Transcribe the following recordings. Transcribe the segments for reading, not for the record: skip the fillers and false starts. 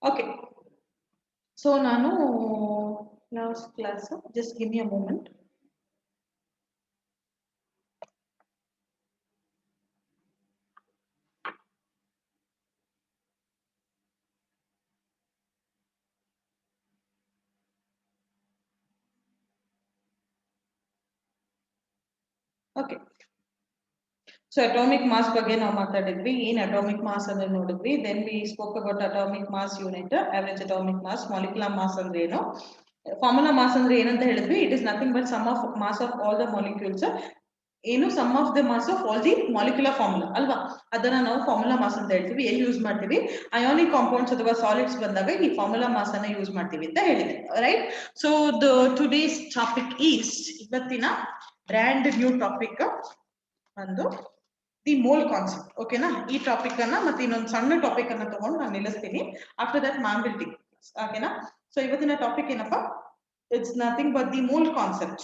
Okay. So nanu last class, just give me a moment. Okay. So atomic mass ಬಗ್ಗೆ ನಾವು ಮಾತಾಡಿದ್ವಿ. ಏನ್ atomic mass ಅಂದ್ರೆ ನೋಡಿದ್ವಿ. Then we spoke about atomic mass unit, average atomic mass, molecular mass ಅಂದ್ರೆ ಏನು, formula mass ಅಂದ್ರೆ ಏನಂತ ಹೇಳಿದ್ವಿ. It is nothing but sum of mass of all the molecules. ಏನು sum of the mass of all the molecular formula ಅಲ್ವಾ, ಅದನ್ನ ನಾವು formula mass ಅಂತ ಹೇಳ್ತೀವಿ. ಎಲ್ಲಿ ಯೂಸ್ ಮಾಡ್ತೀವಿ? ಅಯಾನಿಕ್ ಕಾಂಪೌಂಡ್ಸ್ ಅಥವಾ ಸಾಲಿಡ್ಸ್ ಬಂದಾಗ ಈ ಫಾರ್ಮುಲಾ ಮಾಸ್ ಅನ್ನ ಯೂಸ್ ಮಾಡ್ತೀವಿ ಅಂತ ಹೇಳಿದೆ, right. So the today's topic is, ಇವತ್ತಿನ ಬ್ರ್ಯಾಂಡ್ ನ್ಯೂ ಟಾಪಿಕ್ ಒಂದು ದಿ ಮೋಲ್ ಕಾನ್ಸೆಪ್ಟ್. ಓಕೆನಾ? ಈ ಟಾಪಿಕ್ ಅನ್ನ ಮತ್ತೆ ಇನ್ನೊಂದು ಸಣ್ಣ ಟಾಪಿಕ್ ಅನ್ನ ತಗೊಂಡು ನಾನು ನಿಲ್ಲಿಸ್ತೀನಿ. After that ma'am will take. ಓಕೆನಾ? ಸೊ ಇವತ್ತಿನ ಟಾಪಿಕ್ ಏನಪ್ಪಾ? It's nothing but the mole concept.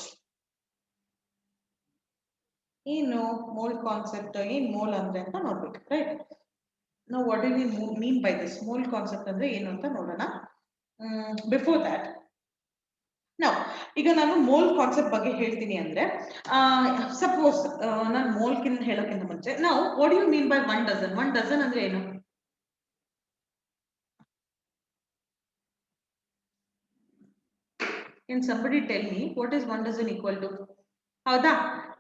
ಏನು ಮೋಲ್ ಕಾನ್ಸೆಪ್ಟ್, ಏನ್ ಮೋಲ್ ಅಂದ್ರೆ ಅಂತ ನೋಡ್ಬೇಕು, ರೈಟ್. ನಾವು what do we mean by this mole concept ಅಂದ್ರೆ ಏನು ಅಂತ ನೋಡೋಣ. ಬಿಫೋರ್ ದ್ಯಾಟ್ ನಾವು ಈಗ ನಾನು ಮೋಲ್ ಕಾನ್ಸೆಪ್ಟ್ ಬಗ್ಗೆ ಹೇಳ್ತೀನಿ ಅಂದ್ರೆ, ಸಪೋಸ್ ನಾನು ಮೋಲ್ಕಿಂತ ಹೇಳೋಕ್ಕಿಂತ ಮುಂಚೆ ನಾವು what you mean by 1 dozen. 1 dozen ಅಂದ್ರೆ ಏನು? Can somebody tell me what is 1 dozen equal to? ಹೌದಾ?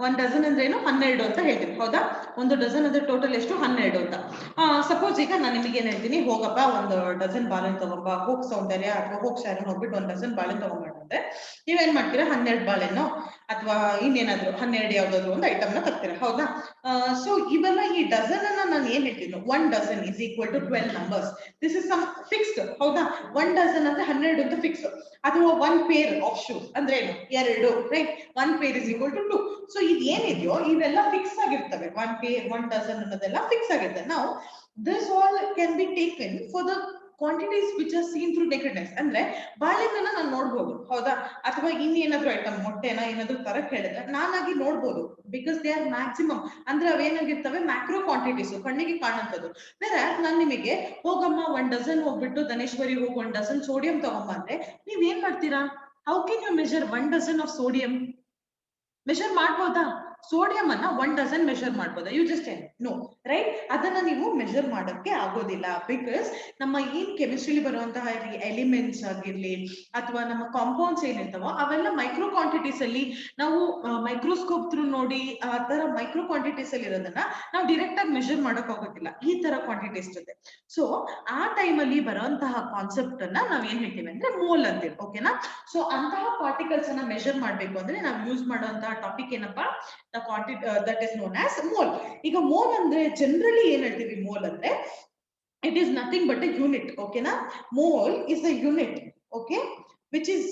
1 ಡಜನ್ ಅಂದ್ರೆ ಏನು? 12 ಅಂತ ಹೇಳ್ತೀವಿ, ಹೌದಾ? ಒಂದು ಡಜನ್ ಅಂದ್ರೆ ಟೋಟಲ್ ಎಷ್ಟು? 12 ಅಂತ. ಸಪೋಸ್ ಈಗ ನಾನು ನಿಮಗೆ ಏನ್ ಹೇಳ್ತೀನಿ, ಹೋಗಪ್ಪ ಒಂದು ಡಜನ್ ಬಾಳೆಹಣ್ಣು ತಗೊಂಬ, ಹೋಗ್ ಸೌಂದರ್ಯ ಅಥವಾ ಹೋಗ್ ಶಾರನ್ ಹೋಗ್ಬಿಟ್ಟು 1 ಡಜನ್ ಬಾಳೆಹಣ್ಣು ತಗೊಂಡ್ಬಂದ್ರೆ ನೀವೇನ್ ಮಾಡ್ತೀರಾ? 12 ಬಾಳೆಹಣ್ಣು ಅಥವಾ ಇನ್ನೇನಾದ್ರು 12 ಯಾವ್ದಾದ್ರು ಒಂದು ಐಟಮ್ ನ ತರ್ತೀರಾ, ಹೌದಾ? ಸೊ ಇವೆಲ್ಲ ಈ ಡಜನ್ ಅನ್ನ ನಾನು ಏನ್ ಹೇಳ್ತೀನಿ, 1 dozen is equal to 12 numbers. This is some fixed, ಹೌದಾ? 1 ಡಜನ್ ಅಂದ್ರೆ 12 ಅಂತ ಫಿಕ್ಸ್. ಅಥವಾ 1 ಪೇರ್ ಆಫ್ ಶೂಸ್ ಅಂದ್ರೆ ಏನು? 2, right. 1 pair is equal to 2. So ಇದು ಏನಿದೆಯೋ ಇವೆಲ್ಲ ಫಿಕ್ಸ್ ಆಗಿರ್ತವೆ. 1 ಪೇರ್ 1 ಡಜನ್ ಅನ್ನೋದೆಲ್ಲ ಫಿಕ್ಸ್ ಆಗಿರ್ತವೆ. ನಾವು this all can be taken for the quantities which are seen through nakedness. ಅಂದ್ರೆ ಬಾಳೆಹಣ್ಣನ್ನ ನಾನು ನೋಡ್ಬೋದು, ಹೌದಾ? ಅಥವಾ ಇನ್ನೇನಾದ್ರೂ ಐಟಮ್, ಮೊಟ್ಟೆನ ಏನಾದ್ರೂ ತರಕ್ ಹೇಳಿದ್ರೆ ನಾನಾಗಿ ನೋಡ್ಬೋದು, ಬಿಕಾಸ್ ದೇ ಆರ್ ಮ್ಯಾಕ್ಸಿಮಮ್. ಅಂದ್ರೆ ಅವೇನಾಗಿರ್ತವೆ? ಮ್ಯಾಕ್ರೋ ಕ್ವಾಂಟಿಟೀಸ್, ಕಣ್ಣಿಗೆ ಕಾಣುವಂಥದ್ದು. ಬೇರೆ ನಾನು ನಿಮಗೆ ಹೋಗಮ್ಮ 1 ಡಜನ್ ಹೋಗ್ಬಿಟ್ಟು ಧನೇಶ್ವರಿ ಹೋಗಿ 1 ಡಜನ್ ಸೋಡಿಯಂ ತಗೊಂಬ ಅಂದ್ರೆ ನೀವ್ ಏನ್ ಮಾಡ್ತೀರಾ? How can you measure 1 dozen of sodium? Measure ಮಾಡ್ಬೋದಾ? ಸೋಡಿಯಂ ಅನ್ನ 1 ಡಜನ್ ಮೆಷರ್ ಮಾಡ್ಬೋದಾ? You just know, right. ಅದನ್ನ ನೀವು ಮೆಷರ್ ಮಾಡೋಕ್ಕೆ ಆಗೋದಿಲ್ಲ, ಬಿಕಾಸ್ ನಮ್ಮ ಏನ್ ಕೆಮಿಸ್ಟ್ರಿಲಿ ಬರುವಂತಹ ಎಲಿಮೆಂಟ್ಸ್ ಆಗಿರ್ಲಿ ಅಥವಾ ನಮ್ಮ ಕಾಂಪೌಂಡ್ಸ್ ಏನಿರ್ತಾವೋ ಅವೆಲ್ಲ ಮೈಕ್ರೋ ಕ್ವಾಂಟಿಟೀಸ್ ಅಲ್ಲಿ ನಾವು ಮೈಕ್ರೋಸ್ಕೋಪ್ ಥ್ರೂ ನೋಡಿ ಆ ತರ ಮೈಕ್ರೋ ಕ್ವಾಂಟಿಟೀಸ್ ಅಲ್ಲಿ ಇರೋದನ್ನ ನಾವು ಡೈರೆಕ್ಟ್ ಆಗಿ ಮೆಷರ್ ಮಾಡಕ್ ಆಗೋದಿಲ್ಲ ಈ ತರ ಕ್ವಾಂಟಿಟೀಸ್ ಜೊತೆ. ಸೊ ಆ ಟೈಮ್ ಅಲ್ಲಿ ಬರುವಂತಹ ಕಾನ್ಸೆಪ್ಟ್ ಅನ್ನ ನಾವ್ ಏನ್ ಹೇಳ್ತೀವಿ ಅಂದ್ರೆ ಮೋಲ್ ಅಂತೀವಿ, ಓಕೆನಾ? ಸೊ ಅಂತಹ ಪಾರ್ಟಿಕಲ್ಸ್ ಅನ್ನ ಮೆಷರ್ ಮಾಡ್ಬೇಕು ಅಂದ್ರೆ ನಾವು ಯೂಸ್ ಮಾಡುವಂತಹ ಟಾಪಿಕ್ ಏನಪ್ಪಾ? The quantity that is known as mole. ಈಗ ಮೋಲ್ ಅಂದ್ರೆ ಜನರಲಿ ಏನ್ ಹೇಳ್ತೀವಿ? ಮೋಲ್ ಅಂದ್ರೆ it is nothing but a unit, okay na? Mole is a unit, okay, which is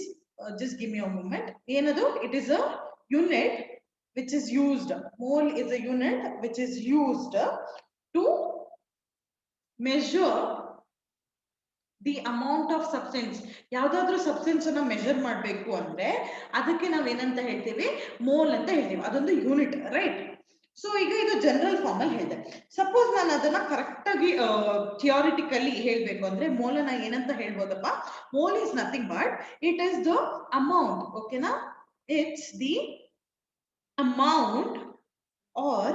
just give me a moment. Enadu? It is a unit which is used. Mole is a unit which is used to measure the amount of substance. ಯಾವ್ದಾದ್ರು substance ಅನ್ನ measure ಮಾಡ್ಬೇಕು ಅಂದ್ರೆ ಅದಕ್ಕೆ ನಾವ್ ಏನಂತ ಹೇಳ್ತೀವಿ? Mole ಅಂತ ಹೇಳ್ತೀವಿ. ಅದೊಂದು ಯೂನಿಟ್, ರೈಟ್. ಸೊ ಈಗ ಇದು ಜನರಲ್ ಫಾರ್ಮ್ ಅಲ್ಲಿ ಹೇಳಿದೆ. ಸಪೋಸ್ ನಾನು ಅದನ್ನ ಕರೆಕ್ಟ್ ಆಗಿ ಥಿಯಾರಿಟಿಕಲಿ ಹೇಳ್ಬೇಕು ಅಂದ್ರೆ ಮೋಲನ ಏನಂತ ಹೇಳ್ಬೋದಪ್ಪ? Mole is nothing but it is the amount, ಓಕೆನಾ? It's the amount or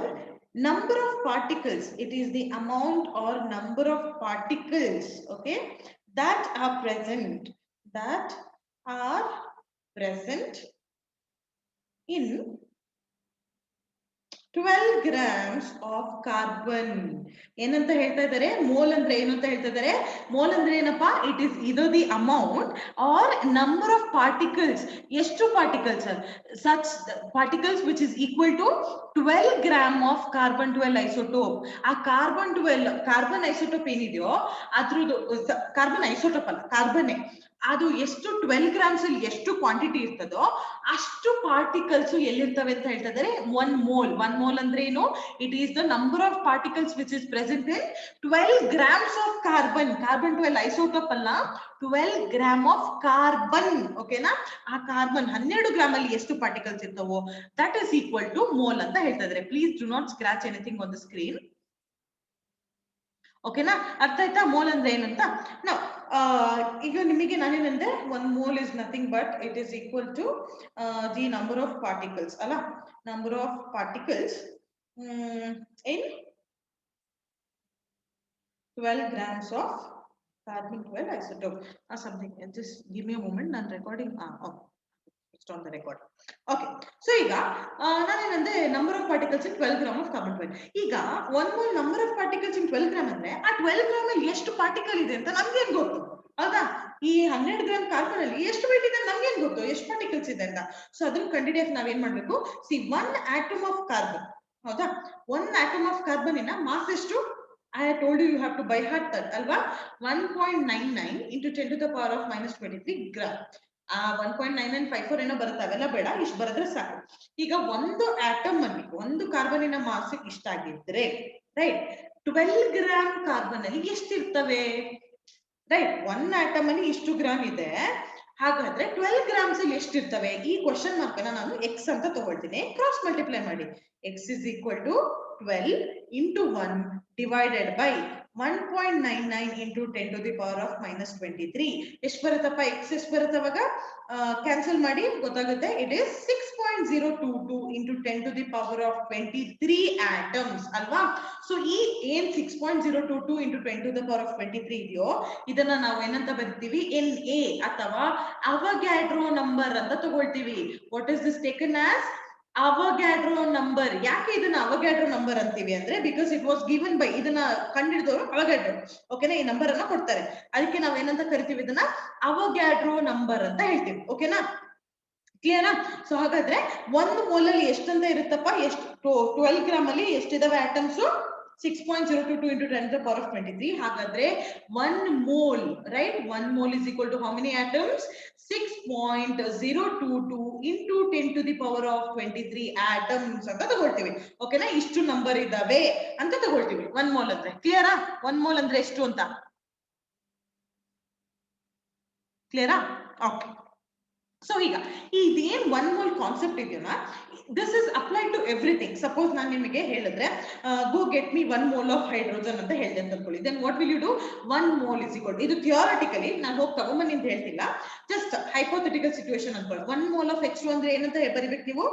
number of particles. It is the amount or number of particles, okay, that are present in 12 grams of carbon. ಏನಂತ ಹೇಳ್ತಾ ಇದ್ದಾರೆ? Mole ಅಂದ್ರೆ ಏನು ಅಂತ ಹೇಳ್ತಾ ಇದ್ದಾರೆ? Mole ಅಂದ್ರೆ ಏನಪ್ಪಾ? It is either the amount or number of particles. ಎಷ್ಟು particles? such particles which is equal to 12 gram of carbon 12 isotope. ಆ ಕಾರ್ಬನ್ 12 ಕಾರ್ಬನ್ ಐಸೋಟೋಪ್ ಏನಿದೆಯೋ ಅದ್ರದ್ದು ಕಾರ್ಬನ್ ಐಸೋಟೋಪ್ ಅಲ್ಲ, ಕಾರ್ಬನ್ ಅದು ಎಷ್ಟು 12 ಗ್ರಾಮ್ಸ್ ಅಲ್ಲಿ ಎಷ್ಟು ಕ್ವಾಂಟಿಟಿ ಇರ್ತದೋ ಅಷ್ಟು ಪಾರ್ಟಿಕಲ್ಸ್ ಎಲ್ಲಿರ್ತವೆ ಅಂತ ಹೇಳ್ತಾ ಇದ್ದಾರೆ. 1 ಮೋಲ್ ಅಂದ್ರೆ ಏನು? It is the number of particles which is present in 12 grams of carbon. Carbon 12 isotope ಅಲ್ಲ, 12 ಗ್ರಾಮ್ ಆಫ್ ಕಾರ್ಬನ್. ಓಕೆನಾ? ಆ ಕಾರ್ಬನ್ 12 ಗ್ರಾಮ್ ಅಲ್ಲಿ ಎಷ್ಟು ಪಾರ್ಟಿಕಲ್ಸ್ ಇರ್ತವೋ that is equal to mole ಅಂತ ಹೇಳ್ತಾ ಇದ್ದಾರೆ. Please do not scratch anything on the screen. ಓಕೆನಾ? ಅರ್ಥ ಆಯ್ತಾ ಮೋಲ್ ಅಂದ್ರೆ ಏನಂತ? ನಾವು ಈಗ ನಿಮಗೆ ನಾನೇನಂದ್ರೆ 1 mole is nothing but it is equal to the number of particles ಅಲ್ಲ, number of particles in 12 grams of carbon 12 isotope or something. Just give me a moment. ನಾನು recording it's on the record. Okay. So ಈಗ ನಾನೇನಂದ್ರೆ number of particles in 12 gram of carbon 12. ಈಗ 1 mole number of particles in 12 gram ಅಂದ್ರೆ ಆ 12 gram ಅಲ್ಲಿ ಎಷ್ಟು particle ಇದೆ ಅಂತ ನಮ್ಗೆ ಏನ್ ಗೊತ್ತು? ಹೌದಾ? ಈ 12 ಗ್ರಾಮ್ ಕಾರ್ಬನ್ ಅಲ್ಲಿ ಎಷ್ಟು ವೇಟ್ ಇದೆ ನಮ್ಗೆ ಏನ್ ಗೊತ್ತು? ಎಷ್ಟು ಪಾರ್ಟಿಕಲ್ಸ್ ಇದೆ ಅಂತ. ಸೊ ಅದನ್ನ ಕಂಡುಹಿಡಿಯಕ್ಕೆ ನಾವೇನ್ ಮಾಡ್ಬೇಕು? C 1 atom of carbon. ಹೌದಾ? 1 atom of carbon ಇನ ಮಾಸ್ ಎಷ್ಟು? I have told you you have to by heart that alva 1.99 into 10 to the power of minus 23 gram. 1.9954 ಏನೋ ಬರುತ್ತೆ, ಅವೆಲ್ಲ ಬೇಡ, ಇಷ್ಟು ಬರೆದ್ರೆ ಸಾಕು. ಈಗ ಒಂದು ಆಟಮ್ ಅಲ್ಲಿ ಒಂದು ಕಾರ್ಬನಿನ ಮಾಸ್ ಇಷ್ಟಾಗಿದ್ರೆ ರೈಟ್ 12 ಗ್ರಾಮ್ ಕಾರ್ಬನ್ ಅಲ್ಲಿ ಎಷ್ಟಿರ್ತವೆ? ರೈಟ್, 1 ಆಟಮ್ ಅಲ್ಲಿ ಇಷ್ಟು ಗ್ರಾಮ್ ಇದೆ, ಹಾಗಾದ್ರೆ 12 ಗ್ರಾಮ್ಸ್ ಅಲ್ಲಿ ಎಷ್ಟಿರ್ತವೆ? ಈ ಕ್ವಶನ್ ಮಾರ್ಕ್ ಅನ್ನ ನಾನು ಎಕ್ಸ್ ಅಂತ ತಗೊಳ್ತೀನಿ, ಕ್ರಾಸ್ ಮಲ್ಟಿಪ್ಲೈ ಮಾಡಿ. X is equal to 12 into 1 divided by 1.99 into 10 to the power of minus 23. ಎಷ್ಟು ಬರುತ್ತಪ್ಪ? ಎಕ್ಸ್ ಎಷ್ಟು ಬರುತ್ತವಾಗ? ಕ್ಯಾನ್ಸಲ್ ಮಾಡಿ ಗೊತ್ತಾಗುತ್ತೆ. It is 6.022 into 10 to the power of 23 atoms ಅಲ್ವಾ? ಸೊ ಈ ಏನ್ 6.022 into 10 to the power of 23 ಇದೆಯೋ ಇದನ್ನ ನಾವು ಏನಂತ ಬರೀತೀವಿ? NA ಅಥವಾ ಅವಗ್ಯಾಡ್ರೋ ನಂಬರ್ ಅಂತ ತಗೊಳ್ತೀವಿ. What is this taken as? ಅವಗ್ಯಾಡ್ರೋ number. ಯಾಕೆ ಇದನ್ನ ಅವಗ್ಯಾಡ್ರೋ ನಂಬರ್ ಅಂತೀವಿ ಅಂದ್ರೆ because it was given by, ಇದನ್ನ ಕಂಡಿಡಿದವರು ಅವಗ್ಯಾಡ್ರೋ. ಓಕೆನಾ? ಈ ನಂಬರ್ ಅನ್ನ ಕೊಡ್ತಾರೆ, ಅದಕ್ಕೆ ನಾವ್ ಏನಂತ ಕರಿತೀವಿ? ಇದನ್ನ ಅವಗ್ಯಾಡ್ರೋ ನಂಬರ್ ಅಂತ ಹೇಳ್ತೀವಿ. ಓಕೆನಾ? ಕ್ಲಿಯರಾ? ಸೊ ಹಾಗಾದ್ರೆ 1 ಮೋಲ್ ಅಲ್ಲಿ ಎಷ್ಟಂತ ಇರುತ್ತಪ್ಪ? ಎಷ್ಟು? 12 ಗ್ರಾಮ್ ಅಲ್ಲಿ ಎಷ್ಟಿದಾವೆ atoms? 6.022 into 10 to the power of 23. ಹಾಗಾದ್ರೆ 1 mole, right? 1 mole is equal to how many atoms? 6.022 into 10 to the power of 23 atoms ಅಂತ ತಗೊಳ್ತೀವಿ. ಓಕೆನಾ? ಇಷ್ಟು ನಂಬರ್ ಇದಾವೆ ಅಂತ ತಗೊಳ್ತೀವಿ 1 mole ಅಂದ್ರೆ. ಕ್ಲಿಯರಾ? 1 mole ಅಂದ್ರೆ ಎಷ್ಟು ಅಂತ ಕ್ಲಿಯರಾ? ಓಕೆ. ಸೊ ಈಗ ಇದೇನ್ 1 mole ಕಾನ್ಸೆಪ್ಟ್ ಇದೆಯಲ್ಲ, this is applied to everything. Suppose ನಾನು ನಿಮಗೆ ಹೇಳಿದ್ರೆ go get me 1 mole of hydrogen ಅಂತ ಹೇಳಿದೆ ಅಂತ ಅನ್ಕೊಳ್ಳಿ. Then what will you do? 1 mole is equal, ಇದು ಥಿಯರಿಟಿಕಲಿ ನಾನು ಹೋಗಿ ತಗೊಂಬನ್ನಿ ಅಂತ ಹೇಳ್ತಿಲ್ಲ, ಜಸ್ಟ್ ಹೈಪೋಥೆಟಿಕಲ್ ಸಿಚುವೇಶನ್ ಅನ್ಕೊಳ್ಳಿ. 1 mole ಆಫ್ H2 ಅಂದ್ರೆ ಏನಂತ ಬರಿಬೇಕು ನೀವು?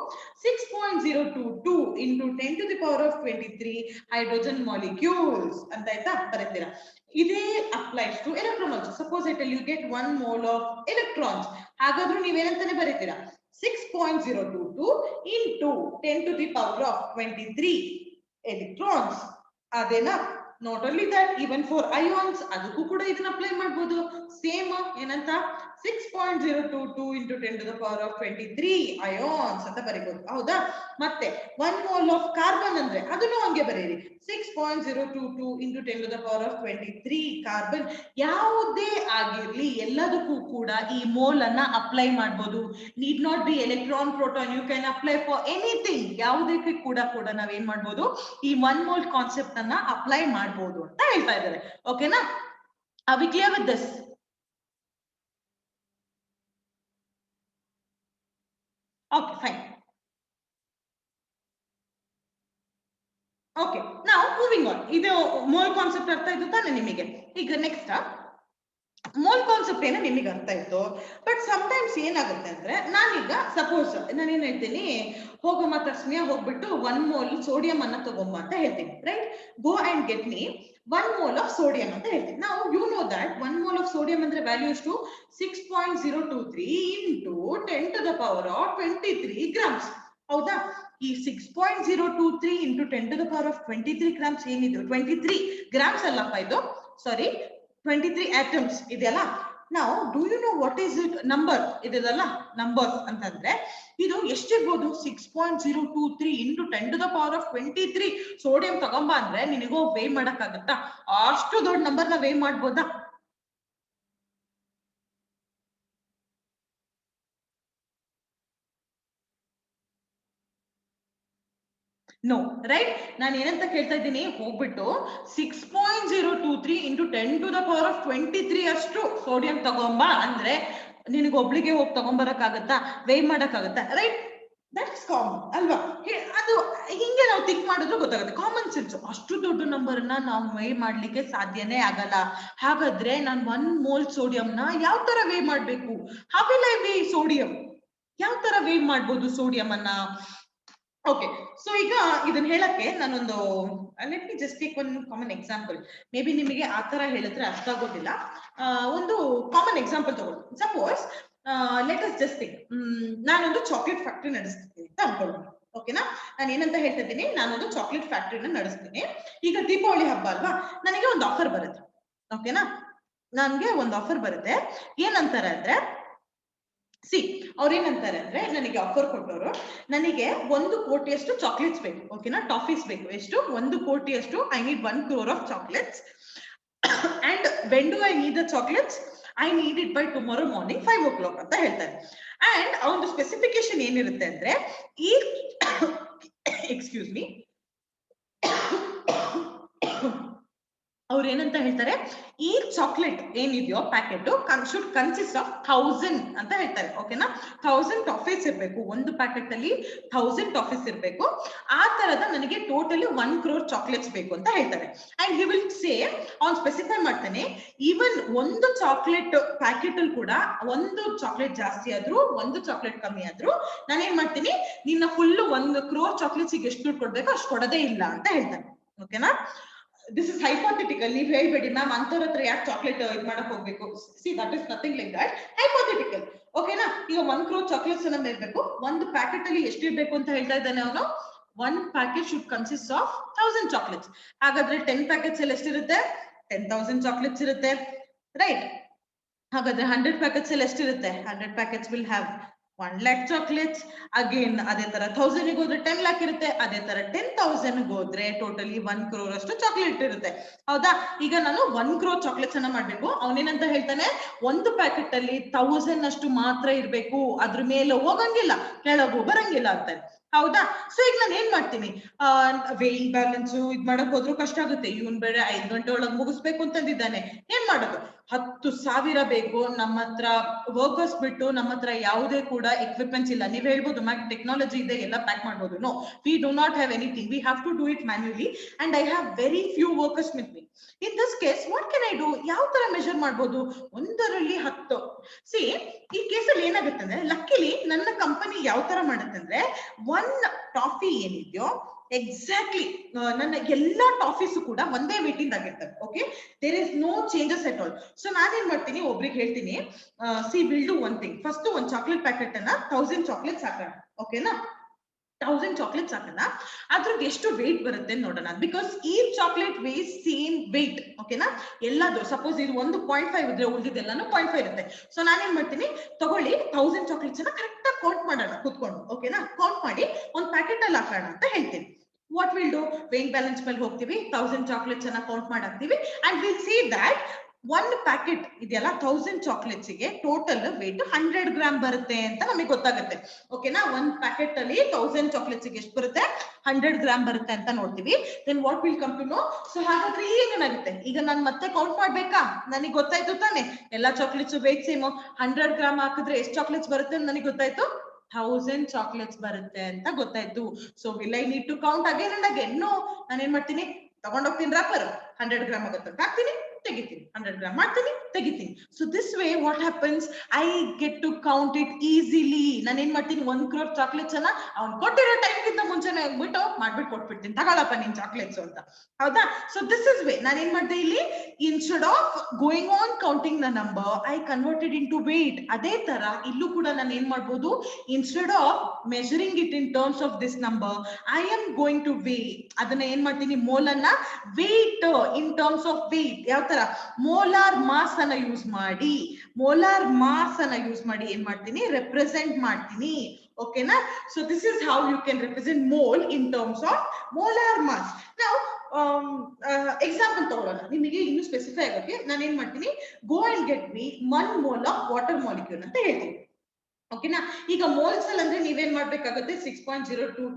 6.022 into 10 to the power of 23 hydrogen molecules ಅಂತ ಆಯ್ತಾ? ಬರೀತೀರಾ? ಇದೇ applies to electron also. Suppose I tell you get 1 mole of electrons, ಹಾಗಾದ್ರೂ ನೀವೇನಂತಾನೆ ಬರೀತೀರಾ? 6.022 into 10 to the power of 23 electrons. ಅದೇನಾ? Not only that, even for ions ಅದಕ್ಕೂ ಕೂಡ ಇದನ್ನ ಅಪ್ಲೈ ಮಾಡಬಹುದು. ಸೇಮ್ ಏನಂತ? 6.022 into 10 to the power of 23 ions ಅಂತ ಬರೀಬಹುದು. ಹೌದಾ? ಮತ್ತೆ 1 mole ಆಫ್ ಕಾರ್ಬನ್ ಅಂದ್ರೆ ಅದನ್ನು ಹಂಗೆ ಬರೀರಿ. 6.022 into 10 to the power of 23 carbon. ಯಾವುದೇ ಆಗಿರ್ಲಿ ಎಲ್ಲದಕ್ಕೂ ಕೂಡ ಈ ಮೋಲ್ ಅನ್ನ ಅಪ್ಲೈ ಮಾಡಬಹುದು. Need not be electron, proton, you can apply for anything. ಯಾವುದಕ್ಕೆ ಕೂಡ ನಾವೇನ್ ಮಾಡಬಹುದು? ಈ 1 mole ಕಾನ್ಸೆಪ್ಟ್ ಅನ್ನ ಅಪ್ಲೈ ಮಾಡಬಹುದು ಅಂತ ಹೇಳ್ತಾ ಇದ್ದಾರೆ. ಓಕೆನಾ? Are we clear with this? Okay, fine. Okay, now moving on. ಇದು ಮೋಲ್ ಕಾನ್ಸೆಪ್ಟ್ ಅರ್ಥ ಆಯ್ತು ತಾನೆ ನಿಮಗೆ? ಈಗ ನೆಕ್ಸ್ಟ್ ಮೋಲ್ ಕಾನ್ಸೆಪ್ಟ್ ಏನೋ ನಿಮಗೆ ಅರ್ಥ ಆಯ್ತು. ಬಟ್ ಸಮಟೈಮ್ಸ್ ಏನಾಗುತ್ತೆ ಅಂದ್ರೆ, ನಾನೀಗ ಸಪೋಸ್ ನಾನೇನ್ ಹೇಳ್ತೀನಿ, ಹೋಗಮ್ಮ ತಸ್ಮಿಯಾ ಹೋಗ್ಬಿಟ್ಟು 1 mole ಸೋಡಿಯಂ ಅನ್ನ ತಗೊಂಬ ಅಂತ ಹೇಳ್ತೀನಿ. Right? Go and get me 1 mole of sodium ಅಂತ ಹೇಳ್ತೀನಿ. ನಾವು you know that 1 mole of sodium ಅಂದ್ರೆ ವ್ಯಾಲ್ಯೂ ಎಷ್ಟು? 6.023 into 10 to the power of 23 grams. ಹೌದಾ? ಈ 6.023 into 10 to the power of 23 grams ಏನಿದೆ? 23 grams ಅಲ್ಲಪ್ಪ ಇದು, ಸಾರಿ 23 atoms ಇದೆಯಲ್ಲ. ನಾವು do you know what is it number? ಇದೆಲ್ಲ ನಂಬರ್ಸ್ ಅಂತಂದ್ರೆ ಇದು ಎಷ್ಟಿರ್ಬೋದು? 6.023 into 10 to the power of 23 sodium ತಗೊಂಬ ಅಂದ್ರೆ ನಿನಗೋ ವೇ ಮಾಡಕ್ ಆಗತ್ತಾ? ಅಷ್ಟು ದೊಡ್ಡ ನಂಬರ್ ನ ವೇ ಮಾಡ್ಬೋದಾ? No, right? ನಾನು ಏನಂತ ಕೇಳ್ತಾ ಇದ್ದೀನಿ, ಹೋಗ್ಬಿಟ್ಟು 6.023 into 10⁻23 ಅಷ್ಟು ಸೋಡಿಯಂ ತಗೊಂಬ ಅಂದ್ರೆ ನಿನಗೆ ಒಬ್ಳಿಗೆ ಹೋಗಿ ತಗೊಂಬರಕ್ಕಾಗತ್ತಾ? ವೇ ಮಾಡಕ್ಕಾಗತ್ತಾ? ರೈಟ್? ದಟ್ಸ್ ಕಾಮನ್ ಅಲ್ವಾ? ಅದು ಹಿಂಗೆ ನಾವು ಥಿಂಕ್ ಮಾಡಿದ್ರು ಗೊತ್ತಾಗುತ್ತೆ, ಕಾಮನ್ ಸೆನ್ಸ್. ಅಷ್ಟು ದೊಡ್ಡ ನಂಬರ್ ನ ನಾವು ವೇ ಮಾಡ್ಲಿಕ್ಕೆ ಸಾಧ್ಯನೇ ಆಗಲ್ಲ. ಹಾಗಾದ್ರೆ ನಾನು 1 mole ಸೋಡಿಯಂನ ಯಾವ ತರ ವೇ ಮಾಡ್ಬೇಕು? How will I way sodium? ಯಾವ ತರ ವೇ ಮಾಡ್ಬೋದು ಸೋಡಿಯಂ ಅನ್ನ? ಓಕೆ, ಸೊ ಈಗ ಇದನ್ನ ಹೇಳಕ್ಕೆ ನಾನೊಂದು let me just take one common example. May be ನಿಮಗೆ ಆ ತರ ಹೇಳಿದ್ರೆ ಅರ್ಥ ಆಗೋದಿಲ್ಲ. ಒಂದು ಕಾಮನ್ ಎಕ್ಸಾಂಪಲ್ ತಗೊಳ್ಳಿ. Suppose let us just think, ನಾನೊಂದು ಚಾಕ್ಲೇಟ್ ಫ್ಯಾಕ್ಟ್ರಿ ನಡೆಸ್ತೀನಿ ಅಂತ ಅನ್ಕೊಳ್ಳೋಣ. ಓಕೆನಾ? ನಾನು ಏನಂತ ಹೇಳ್ತಾ ಇದ್ದೀನಿ, ನಾನೊಂದು ಚಾಕ್ಲೇಟ್ ಫ್ಯಾಕ್ಟ್ರಿನ ನಡೆಸ್ತೀನಿ. ಈಗ ದೀಪಾವಳಿ ಹಬ್ಬ ಅಲ್ವಾ, ನನಗೆ ಒಂದು ಆಫರ್ ಬರುತ್ತೆ. ಓಕೆನಾ? ನನ್ಗೆ ಒಂದು ಆಫರ್ ಬರುತ್ತೆ. ಏನಂತಾರೆ ಅಂದ್ರೆ, ಅವ್ರೇನಂತಾರೆ ಅಂದ್ರೆ, ನನಗೆ ಆಫರ್ ಕೊಟ್ಟವರು, ನನಗೆ 1 ಕೋಟಿಯಷ್ಟು ಚಾಕ್ಲೇಟ್ಸ್ ಬೇಕು. ಓಕೆನಾ? ಟಾಫೀಸ್ ಬೇಕು. ಎಷ್ಟು? 1 ಕೋಟಿಯಷ್ಟು. I need 1 crore of chocolates. And when do I need the chocolates? I need it by tomorrow morning 5 o'clock ಅಂತ ಹೇಳ್ತಾರೆ. ಅಂಡ್ ಆ ಒಂದು ಸ್ಪೆಸಿಫಿಕೇಶನ್ ಏನಿರುತ್ತೆ ಅಂದ್ರೆ, ಈ ಎಕ್ಸ್ಕ್ಯೂಸ್ ಮೀ, ಅವ್ರು ಏನಂತ ಹೇಳ್ತಾರೆ, ಈ ಚಾಕ್ಲೇಟ್ ಏನಿದೆಯೋ ಪ್ಯಾಕೆಟ್ ಶುಡ್ ಕನ್ಸಿಸ್ಟ್ ಆಫ್ 1000 ಅಂತ ಹೇಳ್ತಾರೆ. ಓಕೆನಾ? 1000 ಟಾಫೀಸ್ ಇರ್ಬೇಕು. ಒಂದು ಪ್ಯಾಕೆಟ್ ಅಲ್ಲಿ 1000 ಟಾಫೀಸ್ ಇರ್ಬೇಕು. ಆ ತರದ ನನಗೆ ಟೋಟಲಿ 1 crore ಚಾಕ್ಲೇಟ್ಸ್ ಬೇಕು ಅಂತ ಹೇಳ್ತಾರೆ. ಅಂಡ್ ಹಿ ವಿಲ್ ಸೇ, ಅವ್ನು ಸ್ಪೆಸಿಫೈ ಮಾಡ್ತಾನೆ, ಈವನ್ ಒಂದು ಚಾಕ್ಲೇಟ್ ಪ್ಯಾಕೆಟ್ ಅಲ್ಲಿ ಕೂಡ ಒಂದು ಚಾಕ್ಲೇಟ್ ಜಾಸ್ತಿ ಆದ್ರೂ ಒಂದು ಚಾಕ್ಲೇಟ್ ಕಮ್ಮಿ ಆದ್ರೂ ನಾನೇನ್ ಮಾಡ್ತೀನಿ, ನಿನ್ನ ಫುಲ್ 1 crore ಚಾಕ್ಲೇಟ್ಸ್ ಎಷ್ಟು ದುಡ್ಡು ಕೊಡ್ಬೇಕು ಅಷ್ಟು ಕೊಡೋದೇ ಇಲ್ಲ ಅಂತ ಹೇಳ್ತಾನೆ. ಓಕೆನಾ? This is hypothetical. ನೀವ್ ಹೇಳ್ಬೇಡಿ ಮ್ಯಾಮ್ ಅಂತವ್ರ ಹತ್ರ ಯಾಕೆ ಚಾಕ್ಲೇಟ್ ಇದು ಮಾಡಕ್ ಹೋಗ್ಬೇಕು. C, that is nothing like that. Hypothetical. ಓಕೆನಾ? ಈಗ 1 crore ಚಾಕ್ಲೇಟ್ಸ್ ಅನ್ನ ಇರ್ಬೇಕು. ಒಂದು ಪ್ಯಾಕೆಟ್ ಅಲ್ಲಿ ಎಷ್ಟಿರ್ಬೇಕು ಅಂತ ಹೇಳ್ತಾ ಇದ್ದಾನೆ ಅವನು. 1 packet should consist of 1000 chocolates. ಹಾಗಾದ್ರೆ 10 ಪ್ಯಾಕೆಟ್ಸ್ ಅಲ್ಲಿ ಎಷ್ಟಿರುತ್ತೆ? 10,000 ಚಾಕ್ಲೇಟ್ಸ್ ಇರುತ್ತೆ. ರೈಟ್? ಹಾಗಾದ್ರೆ 100 ಪ್ಯಾಕೆಟ್ಸ್ ಅಲ್ಲಿ ಎಷ್ಟಿರುತ್ತೆ? 100 packets will have 1 lakh chocolates. Again ಅದೇ ತರ 1000 ಗೆ ಹೋದ್ರೆ 10 lakh ಇರುತ್ತೆ. ಅದೇ ತರ 10,000 ಗೆ ಹೋದ್ರೆ ಟೋಟಲಿ 1 crore ಅಷ್ಟು ಚಾಕ್ಲೇಟ್ ಇರುತ್ತೆ. ಹೌದಾ? ಈಗ ನಾನು 1 crore ಚಾಕ್ಲೇಟ್ಸ್ ಅನ್ನ ಮಾಡ್ಬೇಕು. ಅವನೇನಂತ ಹೇಳ್ತಾನೆ, ಒಂದು ಪ್ಯಾಕೆಟ್ ಅಲ್ಲಿ 1000 ಅಷ್ಟು ಮಾತ್ರ ಇರ್ಬೇಕು, ಅದ್ರ ಮೇಲೆ ಹೋಗಂಗಿಲ್ಲ, ಕೆಳಗೂ ಬರಂಗಿಲ್ಲ ಅಂತಾನೆ. ಹೌದಾ? ಸೊ ಈಗ ನಾನು ಏನ್ ಮಾಡ್ತೀನಿ, ವೇಯಿಂಗ್ ಬ್ಯಾಲೆನ್ಸ್ ಇದ್ ಮಾಡಕ್ ಹೋದ್ರು ಕಷ್ಟ ಆಗುತ್ತೆ. ಇವನ್ ಬೇರೆ 5 ಗಂಟೆ ಒಳಗೆ ಮುಗಿಸ್ಬೇಕು ಅಂತಂದಿದ್ದಾನೆ. ಏನ್ ಮಾಡೋದು? 10,000 ಬೇಕು. ನಮ್ಮ ಹತ್ರ ವರ್ಕರ್ಸ್ ಬಿಟ್ಟು ನಮ್ಮ ಹತ್ರ ಯಾವುದೇ ಕೂಡ ಎಕ್ವಿಪ್ಮೆಂಟ್ಸ್ ಇಲ್ಲ. ನೀವ್ ಹೇಳ್ಬೋದು, ಮ್ಯಾಕ್ ಟೆಕ್ನಾಲಜಿ ಇದೆ, ಎಲ್ಲ ಪ್ಯಾಕ್ ಮಾಡ್ಬೋದು. No, we do not have anything. We have to do it manually and I have very few workers with me. In this case what can I do? ಯಾವ ತರ ಮೆಜರ್ ಮಾಡ್ಬೋದು? 1ರಲ್ಲಿ 10. ಸಿ, ಈ ಕೇಸಲ್ಲಿ ಏನಾಗುತ್ತೆ ಅಂದ್ರೆ, ಲಕ್ಕಿಲಿ ನನ್ನ ಕಂಪನಿ ಯಾವ ತರ ಮಾಡುತ್ತೆ ಅಂದ್ರೆ, 1 ಟಾಫಿ ಏನಿದೆಯೋ ಎಕ್ಸಾಕ್ಟ್ಲಿ ನನ್ನ ಎಲ್ಲಾ ಟಾಫೀಸ್ ಕೂಡ ಒಂದೇ ವೇಟಿಂಗ್ ಆಗಿರ್ತವೆ. Okay, there is no changes at all. So ನಾನೇನ್ ಮಾಡ್ತೀನಿ, ಒಬ್ರಿಗೆ ಹೇಳ್ತೀನಿ, see will do one thing. First ಒಂದು ಚಾಕ್ಲೇಟ್ ಪ್ಯಾಕೆಟ್ ಅನ್ನ 1000 ಚಾಕ್ಲೇಟ್ಸ್ ಹಾಕೋಣ. ಓಕೆನಾ? 1000 ಚಾಕ್ಲೇಟ್ಸ್ ಹಾಕೋಣ. ಅದ್ರದ್ದು ಎಷ್ಟು ವೇಟ್ ಬರುತ್ತೆ ನೋಡೋಣ. ಬಿಕಾಸ್ ಈ ಚಾಕ್ಲೇಟ್ ವೇಸ್ ಸೇಮ್ ವೇಟ್. ಓಕೆನಾ? ಎಲ್ಲದು ಸಪೋಸ್ ಇದು 1.5 ಇದ್ರೆ ಉಳಿದಿದ್ದೆಲ್ಲಾನು 0.5 ಇರುತ್ತೆ. ಸೊ ನಾನೇನ್ ಮಾಡ್ತೀನಿ, ತಗೊಳ್ಳಿ 1000 ಚಾಕ್ಲೇಟ್ಸ್ ಅನ್ನ ಕರೆಕ್ಟ್ ಆಗಿ ಕೌಂಟ್ ಮಾಡೋಣ ಕೂತ್ಕೊಂಡು. ಓಕೆನಾ? ಕೌಂಟ್ ಮಾಡಿ ಒಂದು ಪ್ಯಾಕೆಟ್ ಅಲ್ಲಿ ಹಾಕೋಣ ಅಂತ ಹೇಳ್ತೀನಿ. What will do? Weighing balance ಮೇಲೆ ಹೋಗ್ತೀವಿ, 1000 ಚಾಕ್ಲೇಟ್ಸ್ ಅನ್ನ ಕೌಂಟ್ ಮಾಡಾಕ್ತಿವಿ and will see that 1 packet ಇದೆಯಲ್ಲ 1000 ಚಾಕ್ಲೇಟ್ಸ್ ಗೆ ಟೋಟಲ್ ವೇಟ್ 100 ಗ್ರಾಮ್ ಬರುತ್ತೆ ಅಂತ ನಮಗೆ ಗೊತ್ತಾಗುತ್ತೆ. ಓಕೆನಾ? 1 ಪ್ಯಾಕೆಟ್ ಅಲ್ಲಿ 1000 ಚಾಕ್ಲೇಟ್ಸ್ ಗೆ ಎಷ್ಟು ಬರುತ್ತೆ? 100 ಗ್ರಾಮ್ ಬರುತ್ತೆ ಅಂತ ನೋಡ್ತೀವಿ. Then what will come to know? So ಹಾಗಾದ್ರೆ ಏನಾಗುತ್ತೆ, ಈಗ ನಾನು ಮತ್ತೆ ಕೌಂಟ್ ಮಾಡ್ಬೇಕಾ? ನನಗೆ ಗೊತ್ತಾಯ್ತು ತಾನೆ, ಎಲ್ಲಾ ಚಾಕ್ಲೇಟ್ಸ್ ವೇಟ್ ಸೇಮ್. 100 ಗ್ರಾಮ್ ಹಾಕಿದ್ರೆ ಎಷ್ಟು ಚಾಕ್ಲೇಟ್ಸ್ ಬರುತ್ತೆ ಅಂತ ನನಗೆ ಗೊತ್ತಾಯ್ತು. 1000 ಚಾಕ್ಲೇಟ್ಸ್ ಬರುತ್ತೆ ಅಂತ ಗೊತ್ತಾಯ್ತು. So will I need to count again and again? No, ನಾನೇನ್ ಮಾಡ್ತೀನಿ, ತಗೊಂಡೋಗ್ತೀನಿ ರಾಪರ್, 100 ಗ್ರಾಮ್ ಆಗುತ್ತೆ ಹಾಕ್ತೀನಿ, ತೆಗಿತೀನಿ, 100 ಗ್ರಾಮ್ ಮಾಡ್ತೀನಿ, ತೆಗಿತೀನಿ. So this way what happens, I get to count it easily. ನಾನು ಏನ್ ಮಾಡ್ತೀನಿ, 1 crore ಚಾಕ್ಲೇಟ್ಸ್ ಅನ್ನ ಅವ್ನು ಕೊಟ್ಟಿರೋ ಟೈಮ್ಗಿಂತ ಮುಂಚೆನೆ ಹೋಗ್ಬಿಟ್ಟು ಮಾಡ್ಬಿಟ್ಟು ಕೊಟ್ಬಿಡ್ತೀನಿ, ತಗೊಳಪ್ಪ ನಿನ್ ಚಾಕ್ಲೇಟ್ಸ್ ಅಂತ. ಹೌದಾ? So this is way. ನಾನು ಏನ್ ಮಾಡ್ದೆ ಇಲ್ಲಿ, instead of going on counting the number, I converted into weight. ಅದೇ ತರ ಇಲ್ಲೂ ಕೂಡ ನಾನು ಏನ್ ಮಾಡ್ಬೋದು, instead of measuring it in terms of this number, I am going to weigh. ಅದನ್ನ ಏನ್ ಮಾಡ್ತೀನಿ, ಮೋಲ್ ಅನ್ನ weight in terms of weight. ಯಾವ ತರ? ಮೋಲಾರ್ ಮಾಸ್ ಅನ್ನ ಯೂಸ್ ಮಾಡಿ, ಮೋಲಾರ್ ಮಾಸ್ ಅನ್ನ ಯೂಸ್ ಮಾಡಿ ಏನ್ ಮಾಡ್ತೀನಿ, ರೆಪ್ರೆಸೆಂಟ್ ಮಾಡ್ತೀನಿ. ಓಕೆನಾ? So this is how you can represent mole in terms of molar mass. ನಾವು ಎಕ್ಸಾಂಪಲ್ ತಗೊಳ್ಳೋಣ, ನಿಮಗೆ ಇನ್ನು ಸ್ಪೆಸಿಫೈ ಆಗೋಕೆ. ನಾನು ಏನ್ ಮಾಡ್ತೀನಿ, go and get me 1 mole of water molecule ಅಂತ ಹೇಳ್ತೀನಿ. ಓಕೆನಾ? ಈಗ ಮೋಲ್ಸ್ ಅಲ್ಲಿ ಅಂದ್ರೆ ನೀವೇನ್ ಮಾಡ್ಬೇಕಾಗುತ್ತೆ, 6.02